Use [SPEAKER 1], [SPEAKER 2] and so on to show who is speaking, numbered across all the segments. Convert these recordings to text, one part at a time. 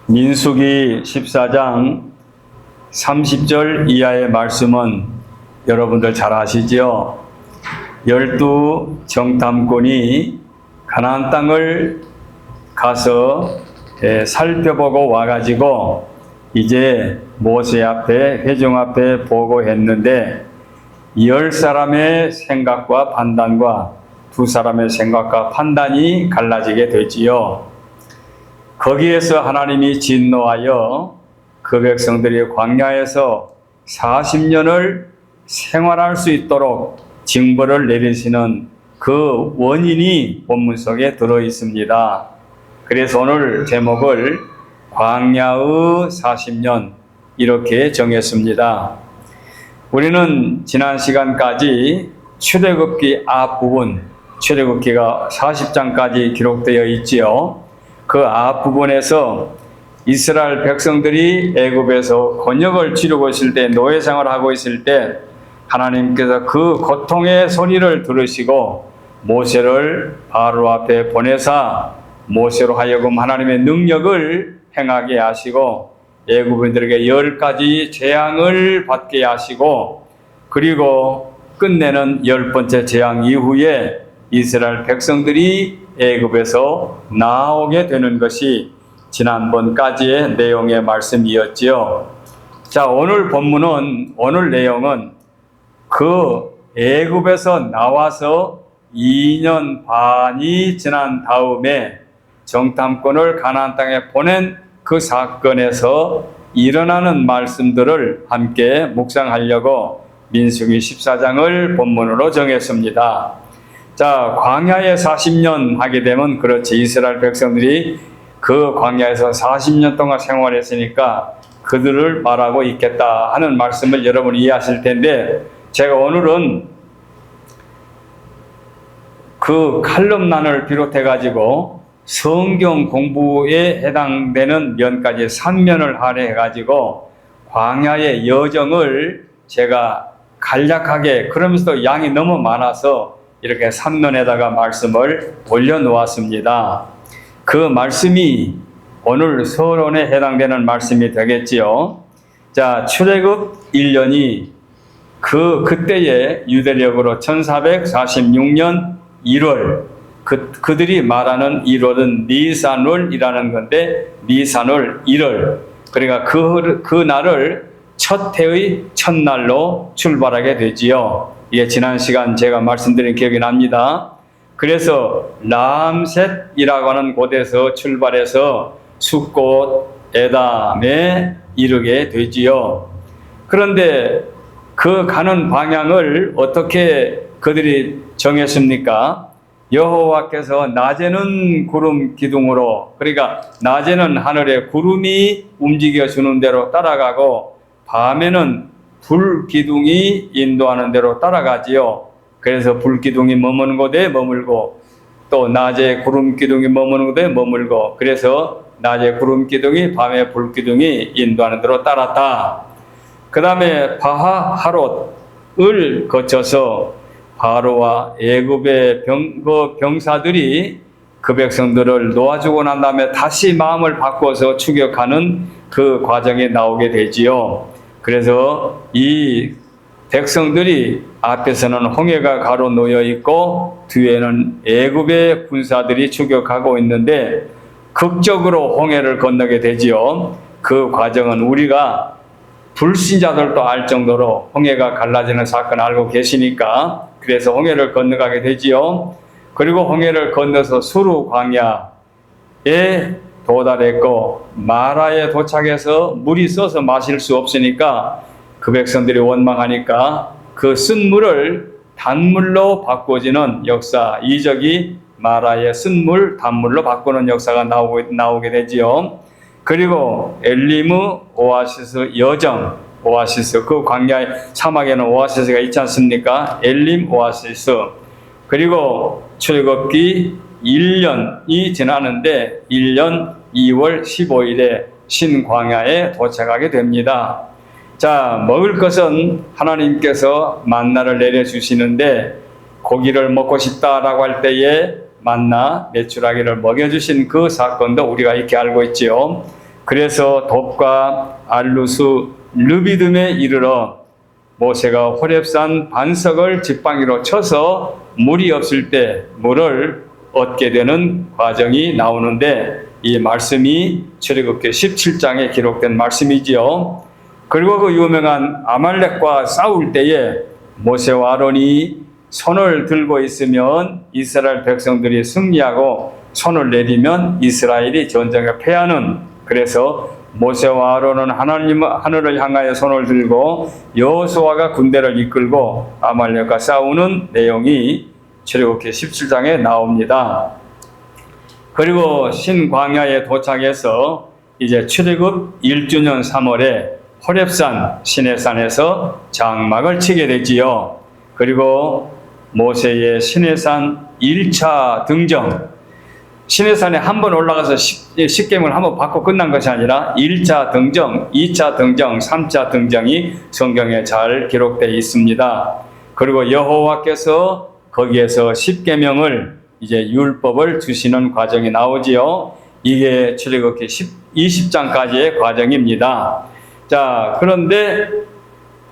[SPEAKER 1] 민수기 14장 30절 이하의 말씀은 여러분들 잘 아시지요? 12 정탐꾼이 가나안 땅을 가서 살펴보고 와가지고 이제 모세 앞에, 회중 앞에 보고했는데 10사람의 생각과 판단과 2사람의 생각과 판단이 갈라지게 되지요. 거기에서 하나님이 진노하여 그 백성들이 광야에서 40년을 생활할 수 있도록 징벌을 내리시는 그 원인이 본문 속에 들어 있습니다. 그래서 오늘 제목을 광야의 40년 이렇게 정했습니다. 우리는 지난 시간까지 출애굽기 앞부분, 출애굽기가 40장까지 기록되어 있지요. 그 앞부분에서 이스라엘 백성들이 애굽에서 곤역을 치르고 있을 때, 노예 생활을 하고 있을 때 하나님께서 그 고통의 소리를 들으시고 모세를 바로 앞에 보내사 모세로 하여금 하나님의 능력을 행하게 하시고 애굽인들에게 10가지 재앙을 받게 하시고, 그리고 끝내는 10번째 재앙 이후에 이스라엘 백성들이 애굽에서 나오게 되는 것이 지난번까지의 내용의 말씀이었지요. 자, 오늘 본문은, 오늘 내용은 그 애굽에서 나와서 2년 반이 지난 다음에 정탐꾼을 가나안 땅에 보낸 그 사건에서 일어나는 말씀들을 함께 묵상하려고 민수기 14장을 본문으로 정했습니다. 자, 광야에 40년 하게 되면 그렇지, 이스라엘 백성들이 그 광야에서 40년 동안 생활했으니까 그들을 말하고 있겠다 하는 말씀을 여러분이 이해하실 텐데, 제가 오늘은 그 칼럼난을 비롯해 가지고 성경 공부에 해당되는 면까지 3면을 할애해 가지고 광야의 여정을 제가 간략하게, 그러면서도 양이 너무 많아서 이렇게 3면에다가 말씀을 올려놓았습니다. 그 말씀이 오늘 서론에 해당되는 말씀이 되겠지요. 자, 출애굽 1년이 그때의 유대력으로 1446년 1월, 그들이 말하는 1월은 니산월이라는 건데, 니산월 1월, 그러니까 그 날을 첫 해의 첫날로 출발하게 되지요. 이게 지난 시간 제가 말씀드린 기억이 납니다. 그래서 람셋이라고 하는 곳에서 출발해서 숫곳 에담에 이르게 되지요. 그런데 그 가는 방향을 어떻게 그들이 정했습니까? 여호와께서 낮에는 구름 기둥으로, 그러니까 낮에는 하늘에 구름이 움직여 주는 대로 따라가고 밤에는 불 기둥이 인도하는 대로 따라가지요. 그래서 불 기둥이 머무는 곳에 머물고, 또 낮에 구름 기둥이 머무는 곳에 머물고, 그래서 낮에 구름 기둥이, 밤에 불 기둥이 인도하는 대로 따랐다. 그 다음에 바하하롯을 거쳐서 바로와 애굽의 병사들이 그 백성들을 놓아주고 난 다음에 다시 마음을 바꿔서 추격하는 그 과정이 나오게 되지요. 그래서 이 백성들이 앞에서는 홍해가 가로 놓여 있고 뒤에는 애굽의 군사들이 추격하고 있는데 극적으로 홍해를 건너게 되지요. 그 과정은 우리가 불신자들도 알 정도로 홍해가 갈라지는 사건을 알고 계시니까, 그래서 홍해를 건너가게 되지요. 그리고 홍해를 건너서 수르 광야에 도달했고, 마라에 도착해서 물이 써서 마실 수 없으니까 그 백성들이 원망하니까 그 쓴 물을 단물로 바꿔지는 역사, 이적이 마라의 쓴 물 단물로 바꾸는 역사가 나오게 되지요. 그리고 엘리무 오아시스 여정, 오아시스, 그 광야의 사막에는 오아시스가 있지 않습니까? 엘림 오아시스. 그리고 출애굽기 1년이 지나는데 1년 2월 15일에 신광야에 도착하게 됩니다. 자, 먹을 것은 하나님께서 만나를 내려주시는데, 고기를 먹고 싶다라고 할 때에 만나 메추라기를 먹여주신 그 사건도 우리가 이렇게 알고 있지요. 그래서 돛과 알루수 르비딤에 이르러 모세가 호렙산 반석을 지팡이로 쳐서 물이 없을 때 물을 얻게 되는 과정이 나오는데, 이 말씀이 출애굽기 17장에 기록된 말씀이지요. 그리고 그 유명한 아말렉과 싸울 때에 모세와 아론이 손을 들고 있으면 이스라엘 백성들이 승리하고, 손을 내리면 이스라엘이 전쟁에 패하는, 그래서 모세와 아론은 하늘을 향하여 손을 들고 여호수아가 군대를 이끌고 아말렉과 싸우는 내용이 출애굽기 17장에 나옵니다. 그리고 신광야에 도착해서 이제 출애굽 1주년 3월에 호렙산 시내산에서 장막을 치게 되지요. 그리고 모세의 시내산 1차 등정, 시내산에 한 번 올라가서 십계명을 한번 받고 끝난 것이 아니라 1차 등정, 2차 등정, 3차 등정이 성경에 잘 기록되어 있습니다. 그리고 여호와께서 거기에서 십계명을, 이제 율법을 주시는 과정이 나오지요. 이게 출애굽기 20장까지의 과정입니다. 자, 그런데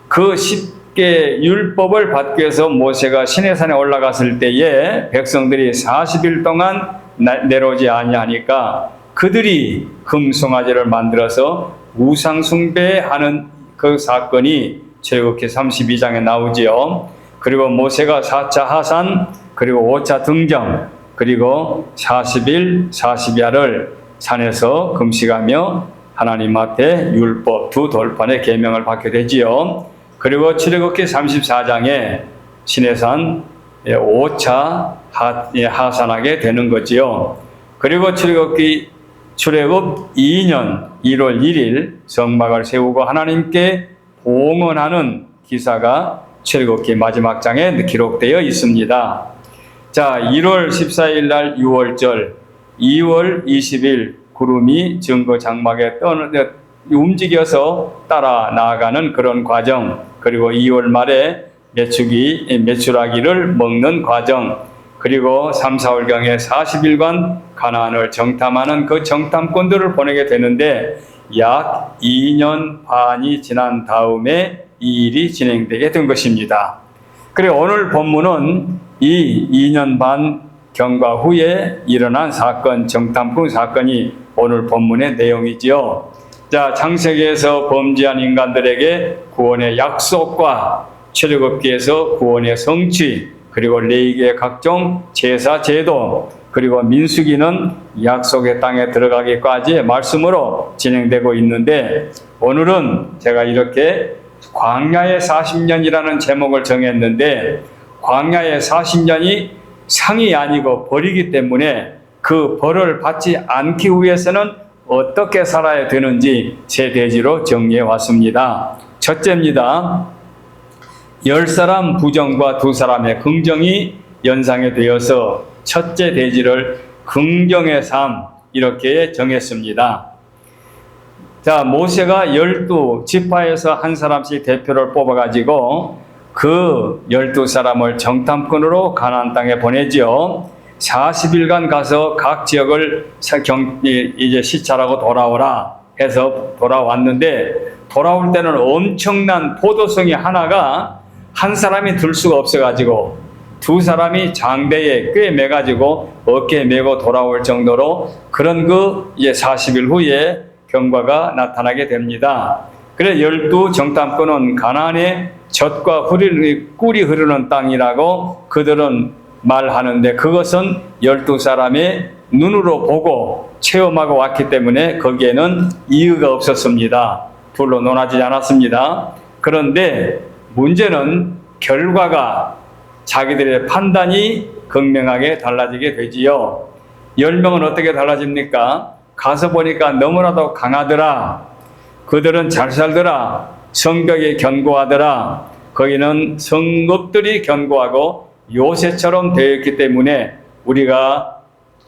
[SPEAKER 1] 그 10개 율법을 받기 위해서 모세가 시내산에 올라갔을 때에 백성들이 40일 동안 내려오지 아니하니까 그들이 금송아지를 만들어서 우상 숭배하는 그 사건이 출애굽기 32장에 나오지요. 그리고 모세가 4차 하산, 그리고 5차 등정, 그리고 40일 40야를 산에서 금식하며 하나님 앞에 율법 두 돌판의 계명을 받게 되지요. 그리고 출애굽기 34장에 시내산 5차 하산하게 되는 거지요. 그리고 출애굽 2년 1월 1일 성막을 세우고 하나님께 봉헌하는 기사가 출애굽기 마지막 장에 기록되어 있습니다. 자, 1월 14일 날 유월절, 2월 20일 구름이 증거 장막에 움직여서 따라 나아가는 그런 과정, 그리고 2월 말에 메추라기를 먹는 과정, 그리고 3, 4월경에 40일간 가나안을 정탐하는 그 정탐꾼들을 보내게 되는데, 약 2년 반이 지난 다음에 이 일이 진행되게 된 것입니다. 그리고 오늘 본문은 이 2년 반 경과 후에 일어난 사건, 정탐꾼 사건이 오늘 본문의 내용이지요. 자, 창세기에서 범죄한 인간들에게 구원의 약속과 출애굽기에서 구원의 성취, 그리고 레위기의 각종 제사 제도, 그리고 민수기는 약속의 땅에 들어가기까지의 말씀으로 진행되고 있는데, 오늘은 제가 이렇게 광야의 40년이라는 제목을 정했는데, 광야의 40년이 상이 아니고 벌이기 때문에 그 벌을 받지 않기 위해서는 어떻게 살아야 되는지 세 대지로 정리해 왔습니다. 첫째입니다. 10사람 부정과 2사람의 긍정이 연상이 되어서 첫째 대지를 긍정의 삶, 이렇게 정했습니다. 자, 모세가 12지파에서 한 사람씩 대표를 뽑아가지고 그 12사람을 정탐꾼으로 가나안 땅에 보내지요. 40일간 가서 각 지역을 이제 시찰하고 돌아오라 해서 돌아왔는데, 돌아올 때는 엄청난 포도송이 하나가 한 사람이 들 수가 없어가지고 2사람이 장대에 꽤 매가지고 어깨에 메고 돌아올 정도로 그런 이제 40일 후에 경과가 나타나게 됩니다. 그래 12 정탐꾼은 가나안의 젖과 꿀이 흐르는 땅이라고 그들은 말하는데, 그것은 12사람의 눈으로 보고 체험하고 왔기 때문에 거기에는 이유가 없었습니다. 둘로 논하지 않았습니다. 그런데 문제는 결과가, 자기들의 판단이 극명하게 달라지게 되지요. 10명은 어떻게 달라집니까? 가서 보니까 너무나도 강하더라. 그들은 잘 살더라. 성벽이 견고하더라. 거기는 성읍들이 견고하고 요새처럼 되어 있기 때문에 우리가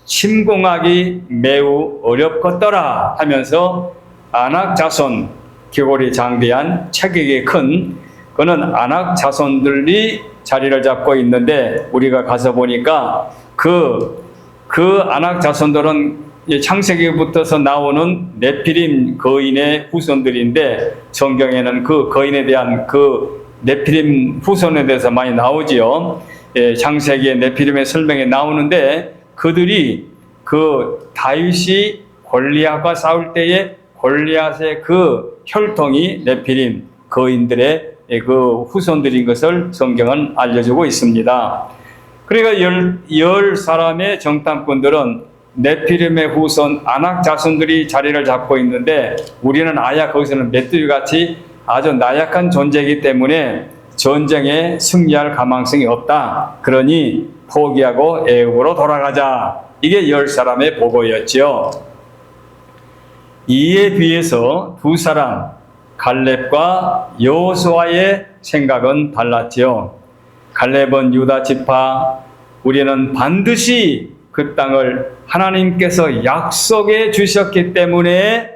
[SPEAKER 1] 침공하기 매우 어렵겠더라 하면서 아낙 자손, 기골이 장대한 체격이 큰 그는 아낙 자손들이 자리를 잡고 있는데, 우리가 가서 보니까 그 아낙 자손들은 창세기부터서 나오는 네피림 거인의 후손들인데 성경에는 그 거인에 대한 그 네피림 후손에 대해서 많이 나오지요. 창세기의 네피림의 설명에 나오는데 그들이 그 다윗이 골리앗과 싸울 때에 골리앗의 그 혈통이 네피림 거인들의 그 후손들인 것을 성경은 알려주고 있습니다. 그러니까 열 사람의 정탐꾼들은 네피림의 후손 아낙 자손들이 자리를 잡고 있는데 우리는 아야 거기서는 메뚜기같이 아주 나약한 존재이기 때문에 전쟁에 승리할 가망성이 없다. 그러니 포기하고 애굽으로 돌아가자. 이게 열 사람의 보고였지요. 이에 비해서 두 사람 갈렙과 여호수아의 생각은 달랐지요. 갈렙은 유다 지파, 우리는 반드시 그 땅을 하나님께서 약속해 주셨기 때문에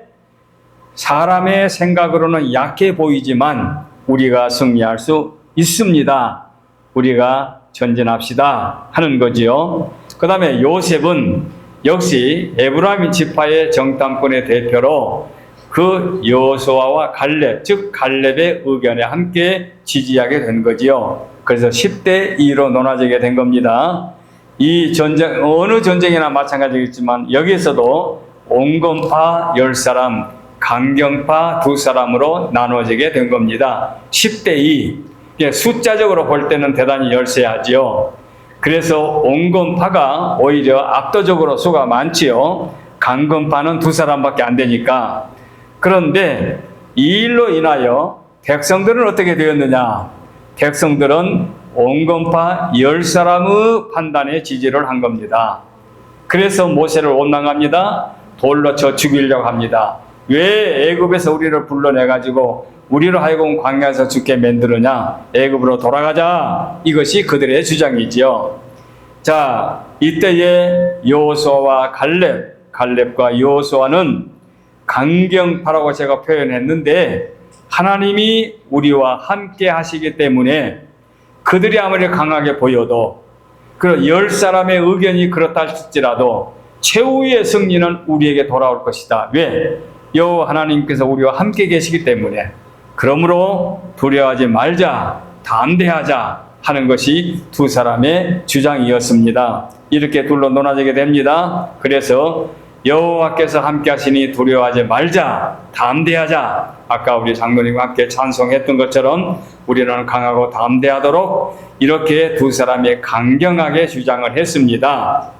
[SPEAKER 1] 사람의 생각으로는 약해 보이지만 우리가 승리할 수 있습니다. 우리가 전진합시다 하는 거지요. 그 다음에 요셉은 역시 에브라임 지파의 정탐꾼의 대표로 그 여호수아와 갈렙, 즉 갈렙의 의견에 함께 지지하게 된 거지요. 그래서 10대 2로 논하게 된 겁니다. 이 전쟁, 어느 전쟁이나 마찬가지겠지만 여기에서도 온건파 10사람, 강경파 2사람으로 나눠지게 된 겁니다. 10대 2. 숫자적으로 볼 때는 대단히 열세하지요. 그래서 온건파가 오히려 압도적으로 수가 많지요. 강건파는 2사람밖에 안 되니까. 그런데 이 일로 인하여 백성들은 어떻게 되었느냐? 백성들은 온건파 10사람의 판단에 지지를 한 겁니다. 그래서 모세를 원망합니다. 돌로 쳐 죽이려고 합니다. 왜 애굽에서 우리를 불러내가지고 우리로 하여금 광야에서 죽게 만들었냐? 애굽으로 돌아가자. 이것이 그들의 주장이지요. 자, 이때에 여호수아와 갈렙과 여호수아는 강경파라고 제가 표현했는데 하나님이 우리와 함께 하시기 때문에 그들이 아무리 강하게 보여도 그 10사람의 의견이 그렇다 할지라도 최후의 승리는 우리에게 돌아올 것이다. 왜? 여호와 하나님께서 우리와 함께 계시기 때문에. 그러므로 두려워하지 말자, 담대하자 하는 것이 2사람의 주장이었습니다. 이렇게 둘로 논하게 됩니다. 그래서 여호와께서 함께 하시니 두려워하지 말자, 담대하자. 아까 우리 장로님과 함께 찬송했던 것처럼 우리는 강하고 담대하도록 이렇게 2사람이 강경하게 주장을 했습니다.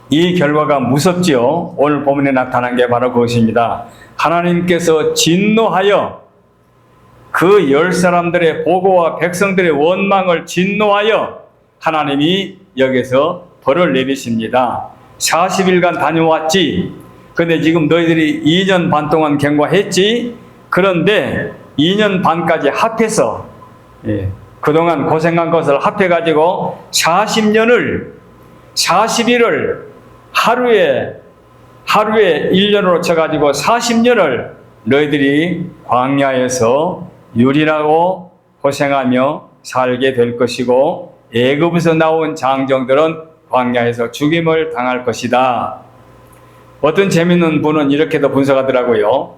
[SPEAKER 1] 이 결과가 무섭지요. 오늘 본문에 나타난 게 바로 그것입니다. 하나님께서 진노하여 그 10사람들의 보고와 백성들의 원망을 진노하여 하나님이 여기서 벌을 내리십니다. 40일간 다녀왔지. 근데 지금 너희들이 2년 반 동안 경과했지. 그런데 2년 반까지 합해서 그동안 고생한 것을 합해가지고 40일을 하루에 1년으로 쳐가지고 40년을 너희들이 광야에서 유린하고 고생하며 살게 될 것이고 애굽에서 나온 장정들은 광야에서 죽임을 당할 것이다. 어떤 재밌는 분은 이렇게도 분석하더라고요.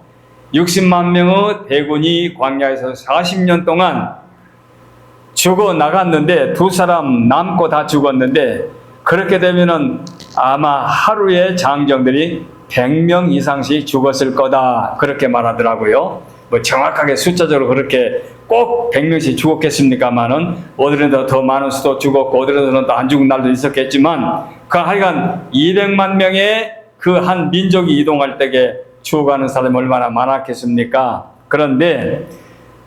[SPEAKER 1] 60만 명의 대군이 광야에서 40년 동안 죽어 나갔는데 2사람 남고 다 죽었는데 그렇게 되면은 아마 하루에 장정들이 100명 이상씩 죽었을 거다. 그렇게 말하더라고요. 뭐 정확하게 숫자적으로 그렇게 꼭 100명씩 죽었겠습니까만은 어디라도 더 많은 수도 죽었고 어디라도는 또 안 죽은 날도 있었겠지만 그 하여간 200만 명의 그 한 민족이 이동할 때에 죽어가는 사람이 얼마나 많았겠습니까? 그런데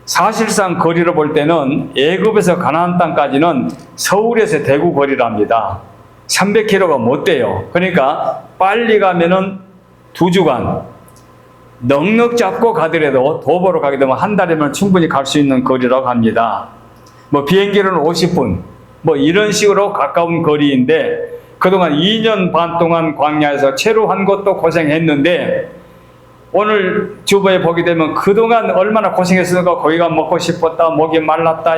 [SPEAKER 1] 사실상 거리로 볼 때는 애굽에서 가나안 땅까지는 서울에서 대구 거리랍니다. 300km가 못 돼요. 그러니까 빨리 가면은 2주간 넉넉 잡고 가더라도 도보로 가게 되면 한 달이면 충분히 갈 수 있는 거리라고 합니다. 뭐 비행기로는 50분 뭐 이런 식으로 가까운 거리인데 그동안 2년 반 동안 광야에서 체류한 것도 고생했는데 오늘 주보에 보게 되면 그동안 얼마나 고생했으니까 거기가 먹고 싶었다, 목이 말랐다,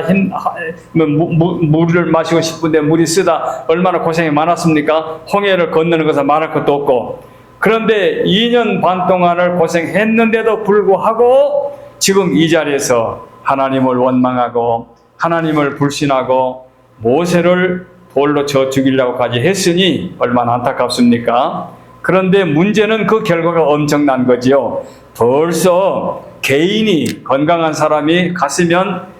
[SPEAKER 1] 물을 마시고 싶은데 물이 쓰다 얼마나 고생이 많았습니까? 홍해를 건너는 것은 말할 것도 없고 그런데 2년 반 동안을 고생했는데도 불구하고 지금 이 자리에서 하나님을 원망하고 하나님을 불신하고 모세를 돌로 쳐 죽이려고까지 했으니 얼마나 안타깝습니까? 그런데 문제는 그 결과가 엄청난 거지요. 벌써 개인이 건강한 사람이 갔으면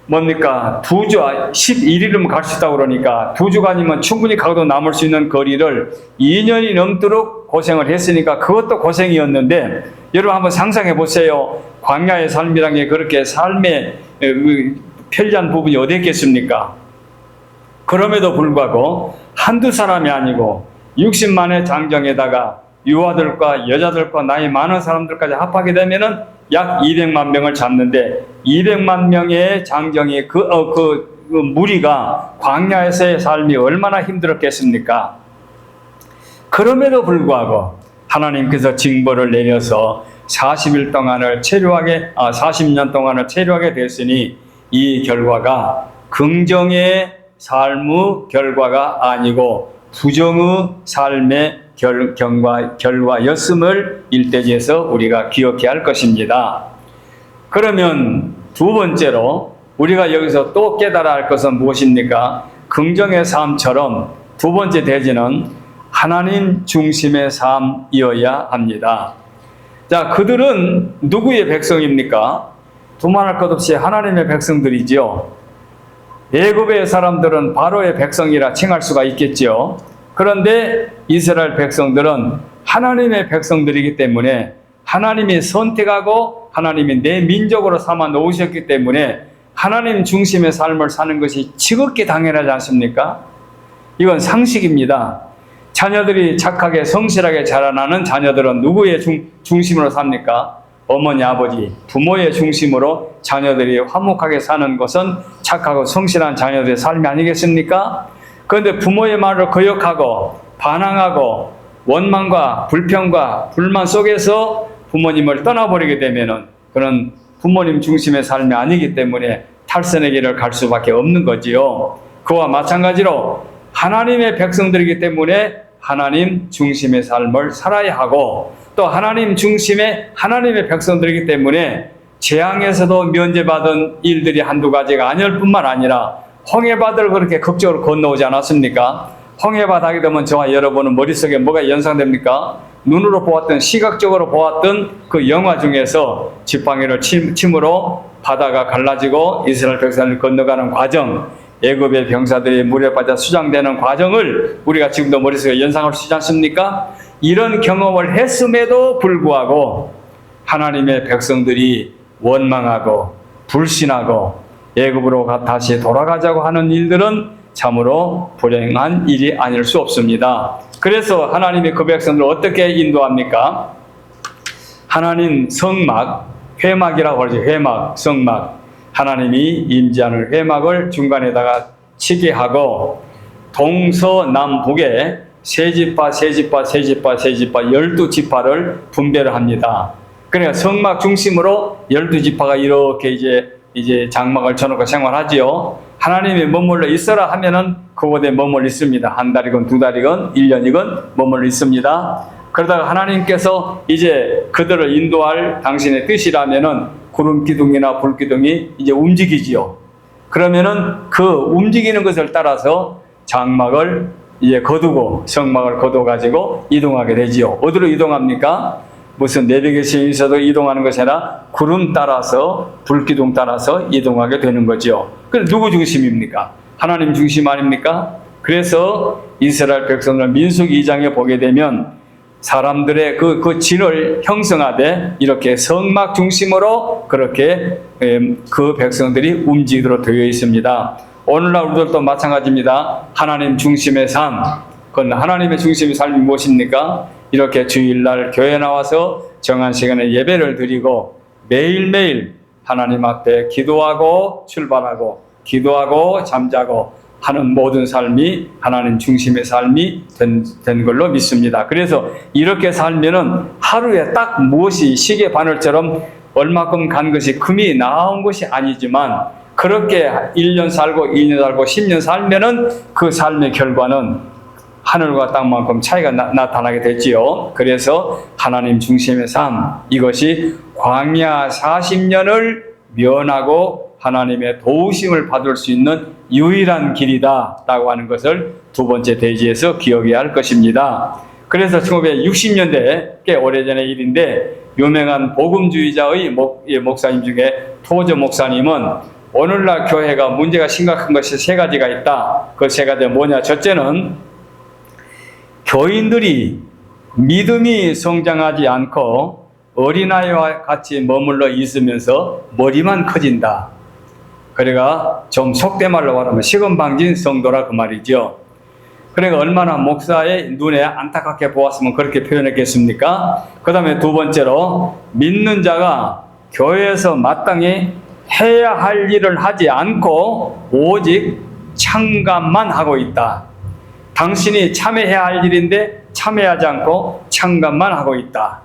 [SPEAKER 1] 뭡니까? 2주, 11일이면 갈 수 있다고 그러니까 2주간이면 충분히 가도 남을 수 있는 거리를 2년이 넘도록 고생을 했으니까 그것도 고생이었는데 여러분 한번 상상해 보세요. 광야의 삶이란 게 그렇게 삶의 편리한 부분이 어디 있겠습니까? 그럼에도 불구하고 한두 사람이 아니고 60만의 장정에다가 유아들과 여자들과 나이 많은 사람들까지 합하게 되면은 약 200만 명을 잡는데 200만 명의 장정이 그 무리가 광야에서의 삶이 얼마나 힘들었겠습니까? 그럼에도 불구하고 하나님께서 징벌을 내려서 40년 동안을 체류하게 됐으니 이 결과가 긍정의 삶의 결과가 아니고 부정의 삶의 결과였음을 일대지에서 우리가 기억해야 할 것입니다. 그러면 두 번째로 우리가 여기서 또 깨달아야 할 것은 무엇입니까? 긍정의 삶처럼 두 번째 대지는 하나님 중심의 삶이어야 합니다. 자, 그들은 누구의 백성입니까? 두말할 것 없이 하나님의 백성들이지요. 애굽의 사람들은 바로의 백성이라 칭할 수가 있겠죠. 그런데 이스라엘 백성들은 하나님의 백성들이기 때문에 하나님이 선택하고 하나님이 내 민족으로 삼아 놓으셨기 때문에 하나님 중심의 삶을 사는 것이 지극히 당연하지 않습니까? 이건 상식입니다. 자녀들이 착하게 성실하게 자라나는 자녀들은 누구의 중심으로 삽니까? 어머니, 아버지, 부모의 중심으로 자녀들이 화목하게 사는 것은 착하고 성실한 자녀들의 삶이 아니겠습니까? 그런데 부모의 말을 거역하고 반항하고 원망과 불평과 불만 속에서 부모님을 떠나버리게 되면은 그런 부모님 중심의 삶이 아니기 때문에 탈선의 길을 갈 수밖에 없는 거지요. 그와 마찬가지로 하나님의 백성들이기 때문에 하나님 중심의 삶을 살아야 하고 또 하나님 중심의 하나님의 백성들이기 때문에 재앙에서도 면제받은 일들이 한두 가지가 아닐 뿐만 아니라 홍해바다를 그렇게 극적으로 건너오지 않았습니까? 홍해바다 하게 되면 저와 여러분은 머릿속에 뭐가 연상됩니까? 눈으로 보았던, 시각적으로 보았던 그 영화 중에서 지팡이를 침으로 바다가 갈라지고 이스라엘 백성을 건너가는 과정, 애굽의 병사들이 물에 빠져 수장되는 과정을 우리가 지금도 머릿속에 연상할 수 있지 않습니까? 이런 경험을 했음에도 불구하고 하나님의 백성들이 원망하고 불신하고 애굽으로 다시 돌아가자고 하는 일들은 참으로 불행한 일이 아닐 수 없습니다. 그래서 하나님의 그 백성들을 어떻게 인도합니까? 하나님 성막, 회막이라고 하죠. 회막, 성막. 하나님이 임재하는 회막을 중간에다가 치게 하고 동서남북에 세 지파 12지파를 분배를 합니다. 그러니까 성막 중심으로 12지파가 이렇게 이제 장막을 쳐놓고 생활하지요. 하나님이 머물러 있어라 하면은 그곳에 머물러 있습니다. 한 달이건 두 달이건 1년이건 머물러 있습니다. 그러다가 하나님께서 이제 그들을 인도할 당신의 뜻이라면은 구름 기둥이나 불 기둥이 이제 움직이지요. 그러면은 그 움직이는 것을 따라서 장막을 이제 거두고 성막을 거두어 가지고 이동하게 되지요. 어디로 이동합니까? 무슨 내벽에 있어도 이동하는 것이 아니라 구름 따라서 불기둥 따라서 이동하게 되는 거죠. 그럼 누구 중심입니까? 하나님 중심 아닙니까? 그래서 이스라엘 백성들 민수기 2장에 보게 되면 사람들의 그 진을 형성하되 이렇게 성막 중심으로 그렇게 그 백성들이 움직이도록 되어 있습니다. 오늘날 우리들도 마찬가지입니다. 하나님 중심의 삶, 그건 하나님의 중심의 삶이 무엇입니까? 이렇게 주일날 교회 나와서 정한 시간에 예배를 드리고 매일매일 하나님 앞에 기도하고 출발하고 기도하고 잠자고 하는 모든 삶이 하나님 중심의 삶이 된 걸로 믿습니다. 그래서 이렇게 살면은 하루에 딱 무엇이 시계 바늘처럼 얼마큼 간 것이 금이 나온 것이 아니지만 그렇게 1년 살고 2년 살고 10년 살면은 그 삶의 결과는 하늘과 땅만큼 차이가 나타나게 됐지요. 그래서 하나님 중심의 삶, 이것이 광야 40년을 면하고 하나님의 도우심을 받을 수 있는 유일한 길이다 라고 하는 것을 두 번째 대지에서 기억해야 할 것입니다. 그래서 1960년대 꽤 오래전의 일인데 유명한 복음주의자의 목사님 중에 토저 목사님은 오늘날 교회가 문제가 심각한 것이 세 가지가 있다. 그 세 가지가 뭐냐? 첫째는 교인들이 믿음이 성장하지 않고 어린아이와 같이 머물러 있으면서 머리만 커진다. 그래가 좀 속된 말로 말하면 시금방진 성도라 그 말이죠. 그러니까 얼마나 목사의 눈에 안타깝게 보았으면 그렇게 표현했겠습니까? 그 다음에 두 번째로 믿는 자가 교회에서 마땅히 해야 할 일을 하지 않고 오직 참관만 하고 있다. 당신이 참여해야 할 일인데 참여하지 않고 참관만 하고 있다.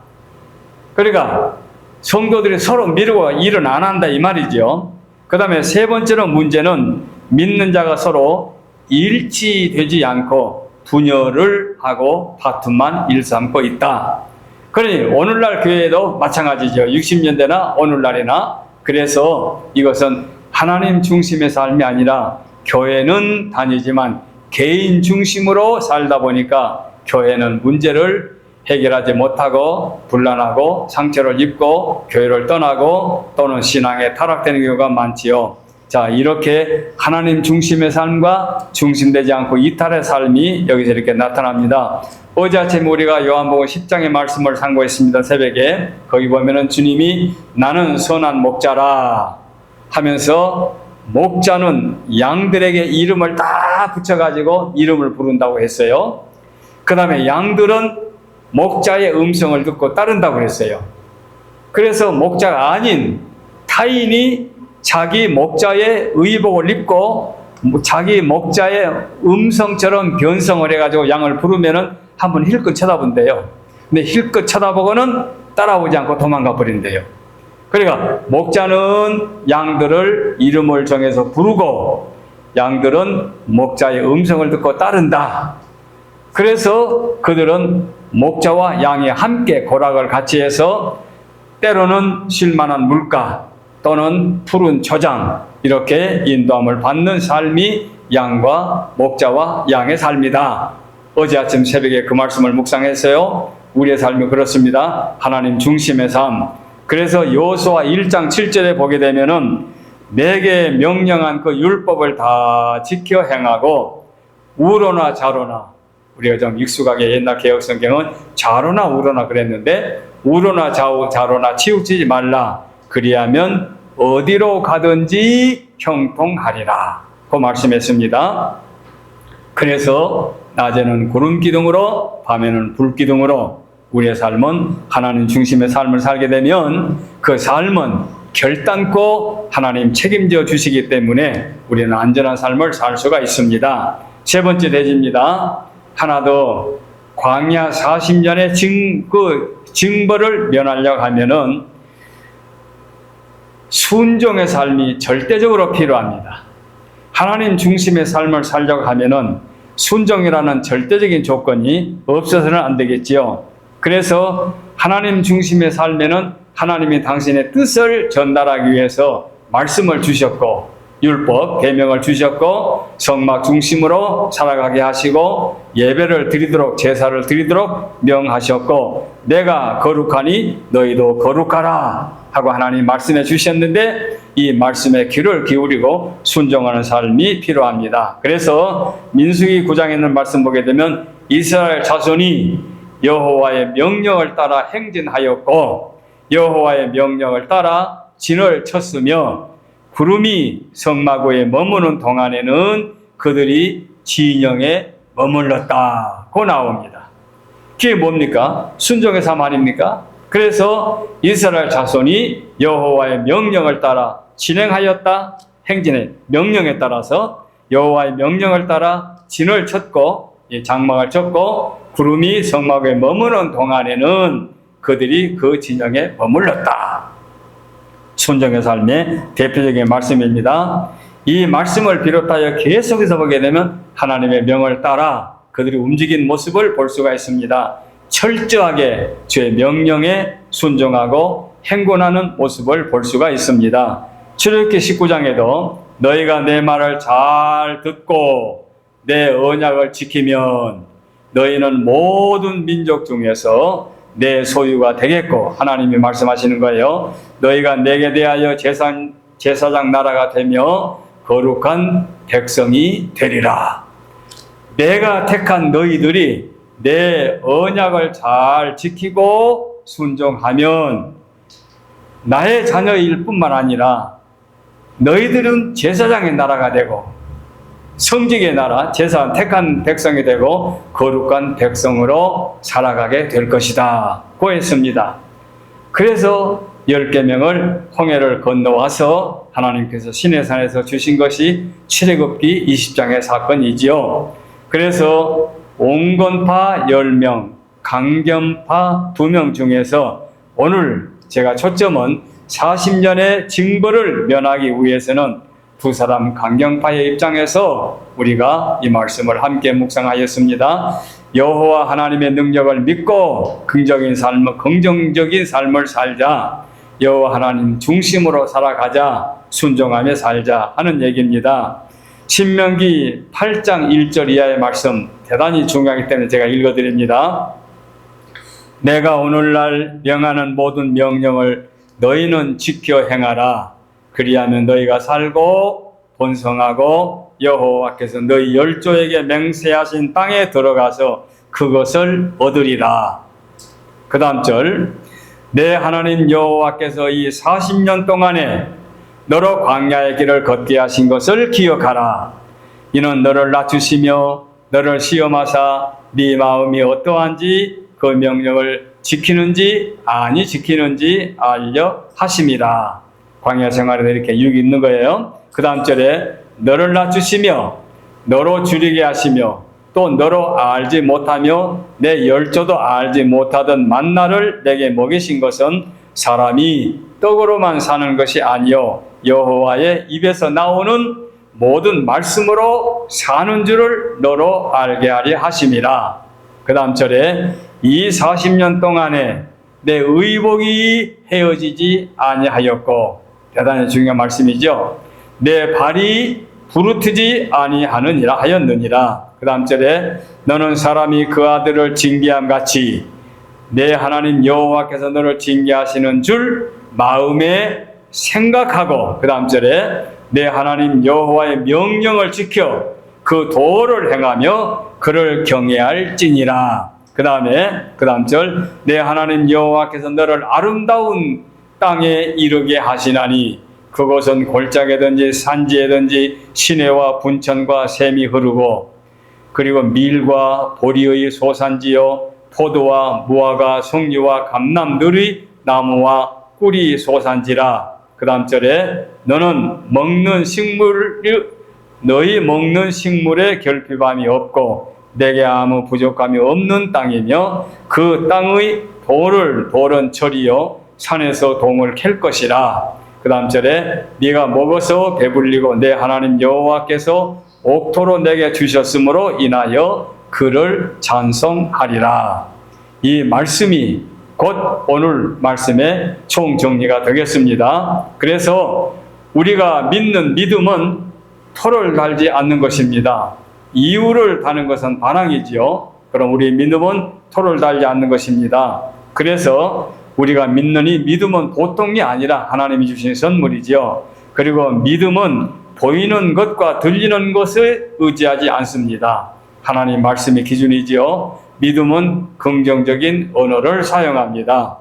[SPEAKER 1] 그러니까 성도들이 서로 미루고 일은 안 한다 이 말이죠. 그 다음에 세 번째로 문제는 믿는 자가 서로 일치되지 않고 분열을 하고 다툼만 일삼고 있다. 그러니 오늘날 교회도 마찬가지죠. 60년대나 오늘날이나. 그래서 이것은 하나님 중심의 삶이 아니라 교회는 다니지만 개인 중심으로 살다 보니까 교회는 문제를 해결하지 못하고 분란하고 상처를 입고 교회를 떠나고 또는 신앙에 타락되는 경우가 많지요. 자, 이렇게 하나님 중심의 삶과 중심되지 않고 이탈의 삶이 여기서 이렇게 나타납니다. 어제 아침 우리가 요한복음 10장의 말씀을 상고했습니다. 새벽에. 거기 보면은 주님이 나는 선한 목자라 하면서 목자는 양들에게 이름을 다 붙여가지고 이름을 부른다고 했어요. 그 다음에 양들은 목자의 음성을 듣고 따른다고 했어요. 그래서 목자가 아닌 타인이 자기 목자의 의복을 입고 자기 목자의 음성처럼 변성을 해가지고 양을 부르면은 한번 힐끗 쳐다본대요. 근데 힐끗 쳐다보고는 따라오지 않고 도망가 버린대요. 그러니까 목자는 양들을 이름을 정해서 부르고 양들은 목자의 음성을 듣고 따른다. 그래서 그들은 목자와 양이 함께 고락을 같이 해서 때로는 쉴만한 물가 또는 푸른 초장 이렇게 인도함을 받는 삶이 양과 목자와 양의 삶이다. 어제 아침 새벽에 그 말씀을 묵상했어요. 우리의 삶이 그렇습니다. 하나님 중심의 삶. 그래서 여호수아 1장 7절에 보게 되면은 내게 명령한 그 율법을 다 지켜 행하고 우로나 좌로나, 우리가 좀 익숙하게 옛날 개혁 성경은 좌로나 우로나 그랬는데 우로나 좌로나 치우치지 말라. 그리하면 어디로 가든지 형통하리라. 그 말씀했습니다. 그래서 낮에는 구름 기둥으로 밤에는 불 기둥으로 우리의 삶은 하나님 중심의 삶을 살게 되면 그 삶은 결단코 하나님 책임져 주시기 때문에 우리는 안전한 삶을 살 수가 있습니다. 세 번째 대지입니다. 하나 더, 광야 40년의 징벌을 면하려고 하면은 순종의 삶이 절대적으로 필요합니다. 하나님 중심의 삶을 살려고 하면은 순종이라는 절대적인 조건이 없어서는 안 되겠지요. 그래서 하나님 중심의 삶에는 하나님이 당신의 뜻을 전달하기 위해서 말씀을 주셨고 율법, 계명을 주셨고 성막 중심으로 살아가게 하시고 예배를 드리도록 제사를 드리도록 명하셨고 내가 거룩하니 너희도 거룩하라 하고 하나님 말씀해 주셨는데 이 말씀에 귀를 기울이고 순종하는 삶이 필요합니다. 그래서 민수기 9장에 있는 말씀 보게 되면 이스라엘 자손이 여호와의 명령을 따라 행진하였고 여호와의 명령을 따라 진을 쳤으며 구름이 성막 위에 머무는 동안에는 그들이 진영에 머물렀다고 나옵니다. 그게 뭡니까? 순종의 삶 아닙니까? 그래서 이스라엘 자손이 여호와의 명령을 따라 진행하였다. 행진의 명령에 따라서 여호와의 명령을 따라 진을 쳤고 장막을 쳤고 구름이 성막 위에 머무는 동안에는 그들이 그 진영에 머물렀다. 순종의 삶의 대표적인 말씀입니다. 이 말씀을 비롯하여 계속해서 보게 되면 하나님의 명을 따라 그들이 움직인 모습을 볼 수가 있습니다. 철저하게 주의 명령에 순종하고 행군하는 모습을 볼 수가 있습니다. 출애굽기 19장에도 너희가 내 말을 잘 듣고 내 언약을 지키면 너희는 모든 민족 중에서 내 소유가 되겠고, 하나님이 말씀하시는 거예요. 너희가 내게 대하여 제사장 나라가 되며 거룩한 백성이 되리라. 내가 택한 너희들이 내 언약을 잘 지키고 순종하면 나의 자녀일 뿐만 아니라 너희들은 제사장의 나라가 되고 성직의 나라, 택한 백성이 되고 거룩한 백성으로 살아가게 될 것이다 고 했습니다. 그래서 10계명을 홍해를 건너와서 하나님께서 시내산에서 주신 것이 출애굽기 20장의 사건이지요. 그래서 온건파 10명, 강견파 2명 중에서 오늘 제가 초점은 40년의 징벌을 면하기 위해서는 두 사람 강경파의 입장에서 우리가 이 말씀을 함께 묵상하였습니다. 여호와 하나님의 능력을 믿고 긍정적인 삶을 살자. 여호와 하나님 중심으로 살아가자. 순종하며 살자 하는 얘기입니다. 신명기 8장 1절 이하의 말씀 대단히 중요하기 때문에 제가 읽어드립니다. 내가 오늘날 명하는 모든 명령을 너희는 지켜 행하라. 그리하면 너희가 살고 번성하고 여호와께서 너희 열조에게 맹세하신 땅에 들어가서 그것을 얻으리라. 그 다음 절, 내 하나님 여호와께서 이 40년 동안에 너로 광야의 길을 걷게 하신 것을 기억하라. 이는 너를 낮추시며 너를 시험하사 네 마음이 어떠한지 그 명령을 지키는지 아니 지키는지 알려 하심이라. 광야 생활에 이렇게 유익이 있는 거예요. 그 다음 절에 너를 낮추시며 너로 줄이게 하시며 또 너로 알지 못하며 내 열조도 알지 못하던 만나를 내게 먹이신 것은 사람이 떡으로만 사는 것이 아니요 여호와의 입에서 나오는 모든 말씀으로 사는 줄을 너로 알게 하리 하심이라. 그 다음 절에 이 40년 동안에 내 의복이 헤어지지 아니하였고, 대단히 중요한 말씀이죠. 내 발이 부르트지 아니하느니라 하였느니라. 그 다음 절에 너는 사람이 그 아들을 징계함 같이 내 하나님 여호와께서 너를 징계하시는 줄 마음에 생각하고, 그 다음 절에 내 하나님 여호와의 명령을 지켜 그 도를 행하며 그를 경외할지니라. 그 다음 절, 내 하나님 여호와께서 너를 아름다운 땅에 이르게 하시나니 그곳은 골짜기든지 산지에든지 시내와 분천과 샘이 흐르고 그리고 밀과 보리의 소산지요 포도와 무화과 송이와 감람들의 나무와 꿀이 소산지라. 그 다음 절에 너희 먹는 식물에 결핍함이 없고 내게 아무 부족함이 없는 땅이며 그 땅의 돌은 철이요 산에서 동을 캘 것이라. 그 다음 절에 네가 먹어서 배불리고 내 하나님 여호와께서 옥토로 내게 주셨으므로 인하여 그를 찬송하리라. 이 말씀이 곧 오늘 말씀의 총정리가 되겠습니다. 그래서 우리가 믿는 믿음은 토를 달지 않는 것입니다. 이유를 다는 것은 반항이지요. 그럼 우리 믿음은 토를 달지 않는 것입니다. 그래서 우리가 믿는 이 믿음은 보통이 아니라 하나님이 주신 선물이지요. 그리고 믿음은 보이는 것과 들리는 것을 의지하지 않습니다. 하나님 말씀이 기준이지요. 믿음은 긍정적인 언어를 사용합니다.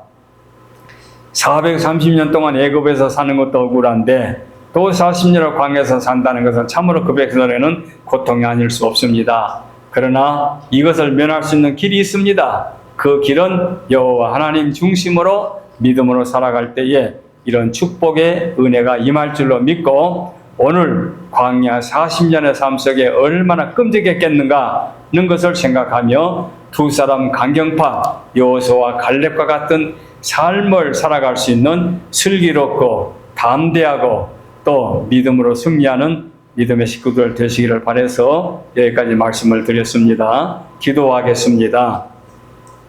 [SPEAKER 1] 430년 동안 애굽에서 사는 것도 억울한데 또 40년을 광야에서 산다는 것은 참으로 그 백성에게는 고통이 아닐 수 없습니다. 그러나 이것을 면할 수 있는 길이 있습니다. 그 길은 여호와 하나님 중심으로 믿음으로 살아갈 때에 이런 축복의 은혜가 임할 줄로 믿고 오늘 광야 40년의 삶 속에 얼마나 끔찍했겠는가는 것을 생각하며 두 사람 강경파 여호수아와 갈렙과 같은 삶을 살아갈 수 있는 슬기롭고 담대하고 또 믿음으로 승리하는 믿음의 식구들 되시기를 바라서 여기까지 말씀을 드렸습니다. 기도하겠습니다.